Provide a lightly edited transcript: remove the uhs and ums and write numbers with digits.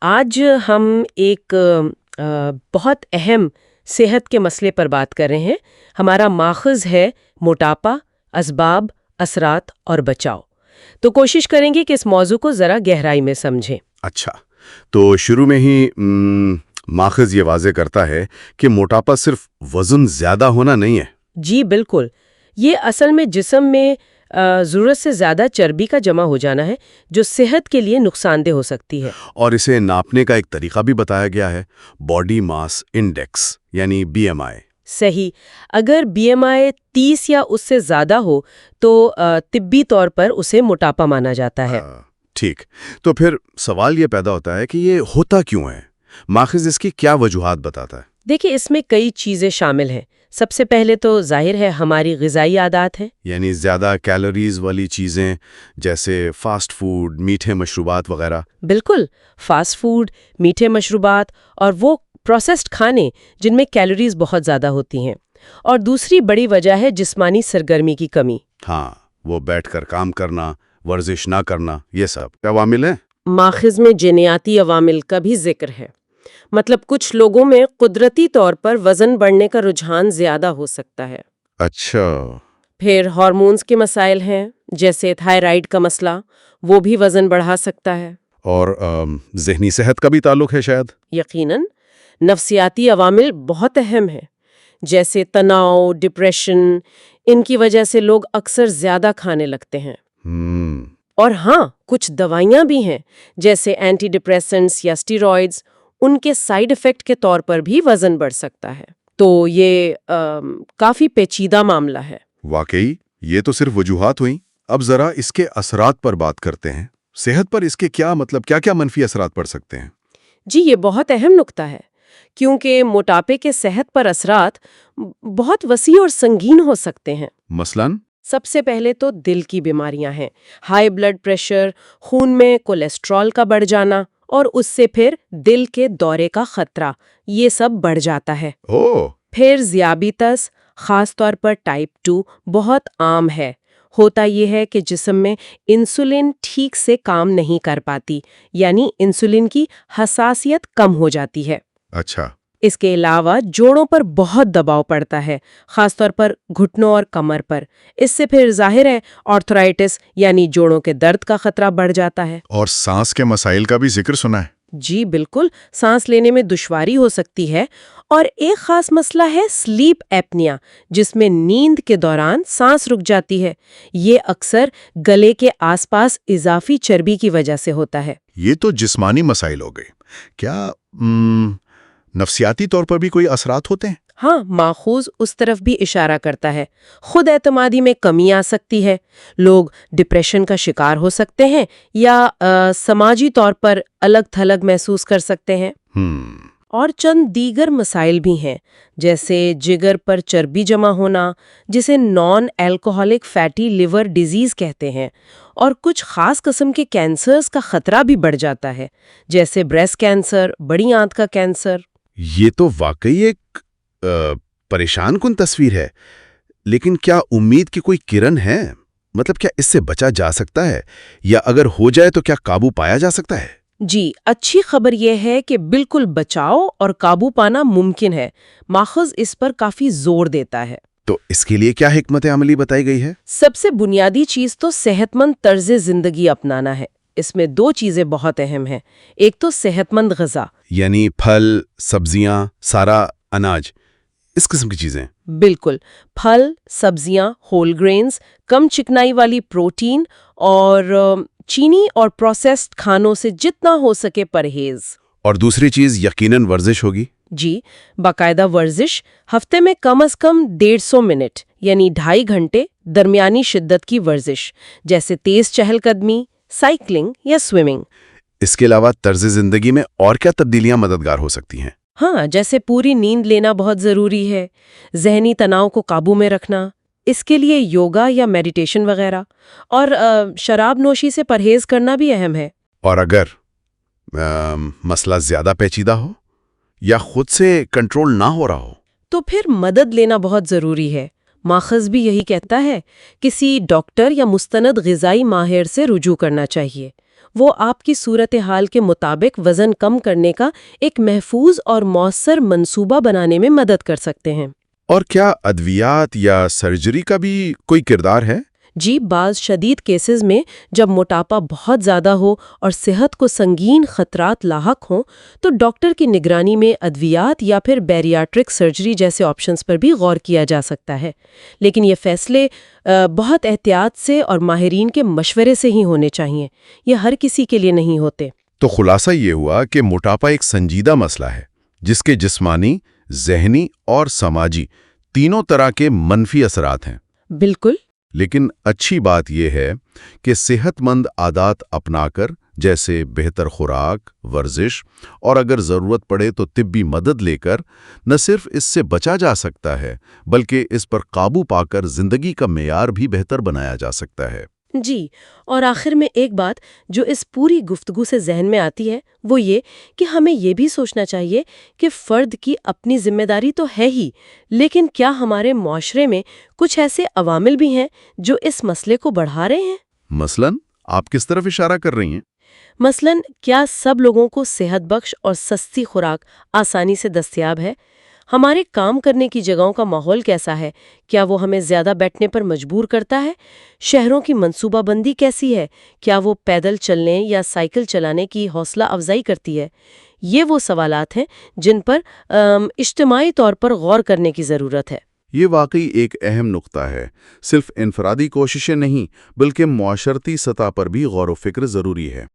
آج ہم ایک بہت اہم صحت کے مسئلے پر بات کر رہے ہیں۔ ہمارا ماخذ ہے موٹاپا، اسباب، اثرات اور بچاؤ۔ تو کوشش کریں گے کہ اس موضوع کو ذرا گہرائی میں سمجھیں۔ اچھا، تو شروع میں ہی ماخذ یہ واضح کرتا ہے کہ موٹاپا صرف وزن زیادہ ہونا نہیں ہے۔ جی بالکل، یہ اصل میں جسم میں ضرورت سے زیادہ چربی کا جمع ہو جانا ہے جو صحت کے لیے نقصان دہ ہو سکتی ہے۔ اور اسے ناپنے کا ایک طریقہ بھی بتایا گیا ہے، باڈی ماس انڈیکس یعنی BMI۔ صحیح، اگر BMI 30 یا اس سے زیادہ ہو تو طبی طور پر اسے موٹاپا مانا جاتا ہے۔ ٹھیک، تو پھر سوال یہ پیدا ہوتا ہے کہ یہ ہوتا کیوں ہے؟ ماخذ اس کی کیا وجوہات بتاتا ہے؟ دیکھیں، اس میں کئی چیزیں شامل ہیں۔ سب سے پہلے تو ظاہر ہے ہماری غذائی عادات ہیں، یعنی زیادہ کیلوریز والی چیزیں جیسے فاسٹ فوڈ، میٹھے مشروبات وغیرہ۔ بالکل، فاسٹ فوڈ، میٹھے مشروبات اور وہ پروسیسڈ کھانے جن میں کیلوریز بہت زیادہ ہوتی ہیں۔ اور دوسری بڑی وجہ ہے جسمانی سرگرمی کی کمی۔ ہاں، وہ بیٹھ کر کام کرنا، ورزش نہ کرنا، یہ سب عوامل ہیں۔ ماخذ میں جینیاتی عوامل کا بھی ذکر ہے، مطلب کچھ لوگوں میں قدرتی طور پر وزن بڑھنے کا رجحان زیادہ ہو سکتا ہے۔ اچھا، پھر ہارمونز کے مسائل ہیں، جیسے تھائرائیڈ کا مسئلہ، وہ بھی وزن بڑھا سکتا ہے۔ اور ذہنی صحت کا بھی تعلق ہے شاید؟ یقیناً، نفسیاتی عوامل بہت اہم ہیں، جیسے تناؤ، ڈپریشن۔ ان کی وجہ سے لوگ اکثر زیادہ کھانے لگتے ہیں۔ اور ہاں، کچھ دوائیاں بھی ہیں جیسے اینٹی ڈپریسنٹس یا اسٹیرائڈز، ان کے سائیڈ ایفیکٹ کے طور پر بھی وزن بڑھ سکتا ہے۔ تو یہ کافی پیچیدہ معاملہ ہے۔ واقعی، یہ تو صرف وجوہات ہوئیں۔ اب ذرا اس کے اثرات پر بات کرتے ہیں۔ صحت پر اس کے کیا منفی اثرات پڑ سکتے ہیں؟ جی، یہ بہت اہم نکتہ ہے، کیونکہ موٹاپے کے صحت پر اثرات بہت وسیع اور سنگین ہو سکتے ہیں۔ مثلاً؟ سب سے پہلے تو دل کی بیماریاں ہیں، ہائی بلڈ پریشر، خون میں کولیسٹرول کا بڑھ جانا، اور اس سے پھر دل کے دورے کا خطرہ، یہ سب بڑھ جاتا ہے۔ پھر ذیابیطس، خاص طور پر ٹائپ 2، بہت عام ہے۔ ہوتا یہ ہے کہ جسم میں انسولین ٹھیک سے کام نہیں کر پاتی، یعنی انسولین کی حساسیت کم ہو جاتی ہے۔ اچھا۔ اس کے علاوہ جوڑوں پر بہت دباؤ پڑتا ہے، خاص طور پر گھٹنوں اور کمر پر۔ اس سے پھر ظاہر ہے آرتھرائٹس یعنی جوڑوں کے درد کا خطرہ بڑھ جاتا ہے۔ اور سانس کے مسائل کا بھی ذکر سنا ہے۔ جی بالکل، سانس لینے میں دشواری ہو سکتی ہے۔ اور ایک خاص مسئلہ ہے سلیپ ایپنیا، جس میں نیند کے دوران سانس رک جاتی ہے۔ یہ اکثر گلے کے آس پاس اضافی چربی کی وجہ سے ہوتا ہے۔ یہ تو جسمانی مسائل ہو گئے، کیا نفسیاتی طور پر بھی کوئی اثرات ہوتے ہیں؟ ہاں، ماخوذ اس طرف بھی اشارہ کرتا ہے۔ خود اعتمادی میں کمی آ سکتی ہے، لوگ ڈپریشن کا شکار ہو سکتے ہیں یا سماجی طور پر الگ تھلگ محسوس کر سکتے ہیں۔ اور چند دیگر مسائل بھی ہیں، جیسے جگر پر چربی جمع ہونا، جسے non alcoholic fatty liver disease کہتے ہیں، اور کچھ خاص قسم کے کینسرز کا خطرہ بھی بڑھ جاتا ہے، جیسے بریسٹ کینسر، بڑی آنت کا کینسر۔ یہ تو واقعی ایک پریشان کن تصویر ہے، لیکن کیا امید کی کوئی کرن ہے؟ مطلب کیا اس سے بچا جا سکتا ہے، یا اگر ہو جائے تو کیا قابو پایا جا سکتا ہے؟ جی، اچھی خبر یہ ہے کہ بالکل بچاؤ اور قابو پانا ممکن ہے۔ ماخذ اس پر کافی زور دیتا ہے۔ تو اس کے لیے کیا حکمت عملی بتائی گئی ہے؟ سب سے بنیادی چیز تو صحت مند طرز زندگی اپنانا ہے۔ اس میں دو چیزیں بہت اہم ہیں۔ ایک تو صحت مند غذا، یعنی پھل، سبزیاں، سارا اناج، اس قسم کی چیزیں۔ بالکل، پھل، سبزیاں، ہول گرینز، کم چکنائی والی پروٹین، اور چینی اور پروسیسڈ کھانوں سے جتنا ہو سکے پرہیز۔ اور دوسری چیز یقیناً ورزش ہوگی۔ جی، باقاعدہ ورزش، ہفتے میں کم از کم 150 منٹ یعنی 2.5 گھنٹے درمیانی شدت کی ورزش، جیسے تیز چہل قدمی، سائیکلنگ یا سوئمنگ۔ اس کے علاوہ طرز زندگی میں اور کیا تبدیلیاں مددگار ہو سکتی ہیں؟ ہاں، جیسے پوری نیند لینا بہت ضروری ہے، ذہنی تناؤ کو قابو میں رکھنا، اس کے لیے یوگا یا میڈیٹیشن وغیرہ، اور شراب نوشی سے پرہیز کرنا بھی اہم ہے۔ اور اگر مسئلہ زیادہ پیچیدہ ہو یا خود سے کنٹرول نہ ہو رہا ہو تو پھر مدد لینا بہت ضروری ہے۔ ماخذ بھی یہی کہتا ہے، کسی ڈاکٹر یا مستند غذائی ماہر سے رجوع کرنا چاہیے۔ وہ آپ کی صورتحال کے مطابق وزن کم کرنے کا ایک محفوظ اور مؤثر منصوبہ بنانے میں مدد کر سکتے ہیں۔ اور کیا ادویات یا سرجری کا بھی کوئی کردار ہے؟ جی، بعض شدید کیسز میں جب موٹاپا بہت زیادہ ہو اور صحت کو سنگین خطرات لاحق ہوں تو ڈاکٹر کی نگرانی میں ادویات یا پھر بیریاٹرک سرجری جیسے آپشنز پر بھی غور کیا جا سکتا ہے، لیکن یہ فیصلے بہت احتیاط سے اور ماہرین کے مشورے سے ہی ہونے چاہیے۔ یہ ہر کسی کے لیے نہیں ہوتے۔ تو خلاصہ یہ ہوا کہ موٹاپا ایک سنجیدہ مسئلہ ہے جس کے جسمانی، ذہنی اور سماجی تینوں طرح کے منفی اثرات ہیں۔ بالکل۔ لیکن اچھی بات یہ ہے کہ صحت مند عادات اپنا کر، جیسے بہتر خوراک، ورزش اور اگر ضرورت پڑے تو طبی مدد لے کر، نہ صرف اس سے بچا جا سکتا ہے بلکہ اس پر قابو پا کر زندگی کا معیار بھی بہتر بنایا جا سکتا ہے۔ جی، اور آخر میں ایک بات جو اس پوری گفتگو سے ذہن میں آتی ہے وہ یہ کہ ہمیں یہ بھی سوچنا چاہیے کہ فرد کی اپنی ذمہ داری تو ہے ہی، لیکن کیا ہمارے معاشرے میں کچھ ایسے عوامل بھی ہیں جو اس مسئلے کو بڑھا رہے ہیں؟ مثلاً آپ کس طرف اشارہ کر رہی ہیں؟ مثلاً کیا سب لوگوں کو صحت بخش اور سستی خوراک آسانی سے دستیاب ہے؟ ہمارے کام کرنے کی جگہوں کا ماحول کیسا ہے؟ کیا وہ ہمیں زیادہ بیٹھنے پر مجبور کرتا ہے؟ شہروں کی منصوبہ بندی کیسی ہے؟ کیا وہ پیدل چلنے یا سائیکل چلانے کی حوصلہ افزائی کرتی ہے؟ یہ وہ سوالات ہیں جن پر اجتماعی طور پر غور کرنے کی ضرورت ہے۔ یہ واقعی ایک اہم نقطہ ہے۔ صرف انفرادی کوششیں نہیں بلکہ معاشرتی سطح پر بھی غور و فکر ضروری ہے۔